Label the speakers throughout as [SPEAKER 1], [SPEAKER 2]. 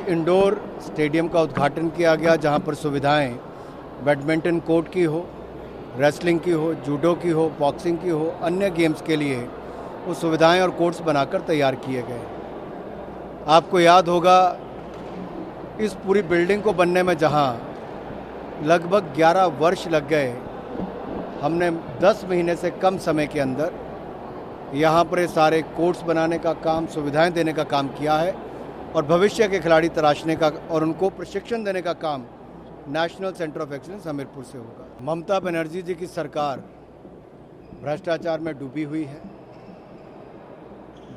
[SPEAKER 1] Indoor stadium का उद्घाटन किया गया, जहां पर सुविधाएं बैडमिंटन कोर्ट की हो, रेसलिंग की हो, जूडो की हो, बॉक्सिंग की हो, अन्य गेम्स के लिए वो सुविधाएं और कोर्ट्स बनाकर तैयार किए गए। आपको याद होगा, इस पूरी बिल्डिंग को बनने में जहां लगभग 11 वर्ष लग गए, हमने 10 महीने से कम समय के अंदर यहाँ पर ये सारे कोर्ट्स बनाने का काम, सुविधाएं देने का काम किया है और भविष्य के खिलाड़ी तराशने का और उनको प्रशिक्षण देने का काम national centre of excellence Hamirpur से होगा। ममता बनर्जी जी की सरकार भ्रष्टाचार में डूबी हुई है।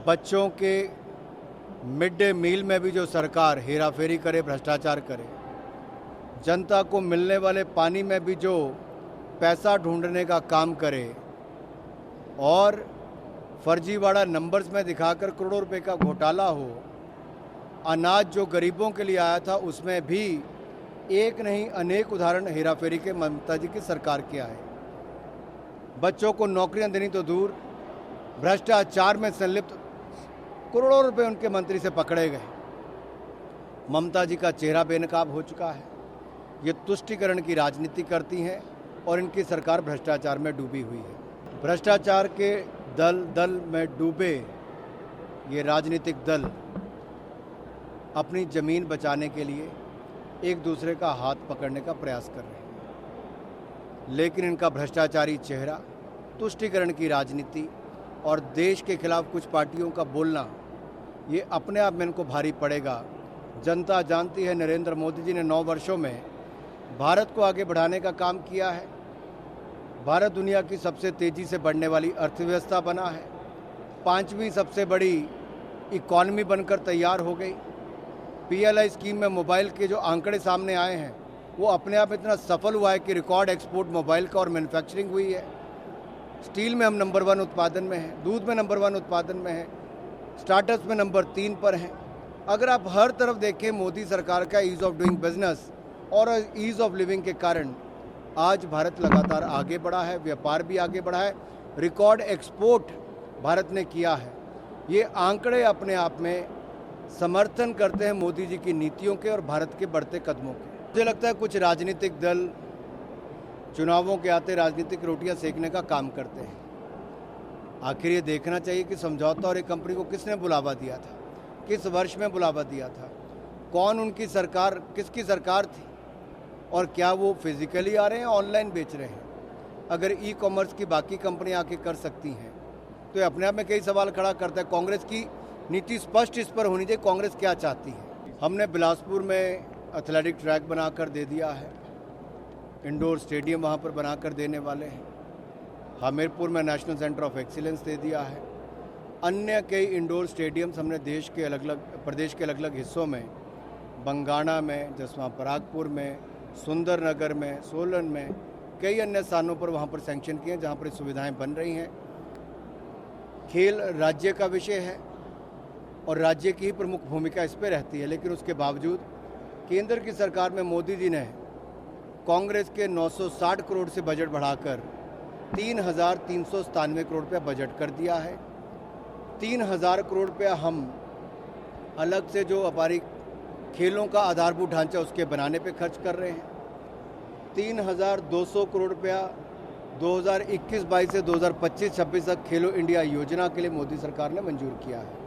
[SPEAKER 1] बच्चों के मिड डे मील में भी जो सरकार हेराफेरी करे, भ्रष्टाचार करे, जनता को मिलने वाले पानी में भी जो पैसा ढूंढने का काम करे और फर्जीवाड़ा नंबर्स में दिखाकर करोड़ों रुपए का घोटाला हो, अनाज जो गरीबों के लिए आया था उसमें भी एक नहीं अनेक उदाहरण हेराफेरी के ममता जी की सरकार के आए। बच्चों को नौकरियां देनी तो दूर, भ्रष्टाचार में संलिप्त करोड़ों रुपए उनके मंत्री से पकड़े गए। ममता जी का चेहरा बेनकाब हो चुका है। ये तुष्टीकरण की राजनीति करती हैं और इनकी सरकार भ्रष्टाचार में डूबी हुई है। भ्रष्टाचार के दल दल में डूबे ये राजनीतिक दल अपनी ज़मीन बचाने के लिए एक दूसरे का हाथ पकड़ने का प्रयास कर रहे हैं, लेकिन इनका भ्रष्टाचारी चेहरा, तुष्टीकरण की राजनीति और देश के खिलाफ कुछ पार्टियों का बोलना, ये अपने आप में इनको भारी पड़ेगा। जनता जानती है, नरेंद्र मोदी जी ने 9 वर्षों में भारत को आगे बढ़ाने का काम किया है। भारत दुनिया की सबसे तेज़ी से बढ़ने वाली अर्थव्यवस्था बना है, 5वीं सबसे बड़ी इकॉनमी बनकर तैयार हो गई। PLI स्कीम में मोबाइल के जो आंकड़े सामने आए हैं वो अपने आप इतना सफल हुआ है कि रिकॉर्ड एक्सपोर्ट मोबाइल का और मैन्युफैक्चरिंग हुई है। स्टील में हम नंबर 1 उत्पादन में हैं, दूध में नंबर 1 उत्पादन में हैं, स्टार्टअप्स में नंबर 3 पर हैं। अगर आप हर तरफ देखें, मोदी सरकार का ईज़ ऑफ डूइंग बिजनेस और ईज़ ऑफ लिविंग के कारण आज भारत लगातार आगे बढ़ा है, व्यापार भी आगे बढ़ा है, रिकॉर्ड एक्सपोर्ट भारत ने किया है। ये आंकड़े अपने आप में समर्थन करते हैं मोदी जी की नीतियों के और भारत के बढ़ते कदमों के। मुझे लगता है कुछ राजनीतिक दल चुनावों के आते राजनीतिक रोटियां सेकने का काम करते हैं। आखिर ये देखना चाहिए कि समझौता और एक कंपनी को किसने बुलावा दिया था, किस वर्ष में बुलावा दिया था, कौन उनकी सरकार, किसकी सरकार थी और क्या वो फिजिकली आ रहे हैं, ऑनलाइन बेच रहे हैं। अगर ई कॉमर्स की बाकी कंपनियां आके कर सकती हैं तो ये अपने आप में कई सवाल खड़ा करता है। कांग्रेस की नीति स्पष्ट इस पर होनी चाहिए, कांग्रेस क्या चाहती है। हमने बिलासपुर में एथलेटिक ट्रैक बनाकर दे दिया है, इंडोर स्टेडियम वहाँ पर बनाकर देने वाले हैं। हमीरपुर में नेशनल सेंटर ऑफ एक्सीलेंस दे दिया है। अन्य कई इंडोर स्टेडियम्स हमने प्रदेश के अलग अलग हिस्सों में, बंगाणा में, जसवां परागपुर में, सुंदरनगर में, सोलन में, कई अन्य स्थानों पर वहाँ पर सैंक्शन किए हैं जहाँ पर सुविधाएं बन रही हैं। खेल राज्य का विषय है और राज्य की ही प्रमुख भूमिका इस पर रहती है, लेकिन उसके बावजूद केंद्र की सरकार में मोदी जी ने कांग्रेस के 960 करोड़ से बजट बढ़ाकर 3,397 करोड़ रुपया बजट कर दिया है। 3,000 करोड़ रुपया हम अलग से जो हमारी खेलों का आधारभूत ढांचा उसके बनाने पे खर्च कर रहे हैं। 3,200 करोड़ रुपया 2021-22 से 2025-26 तक खेलो इंडिया योजना के लिए मोदी सरकार ने मंजूर किया है।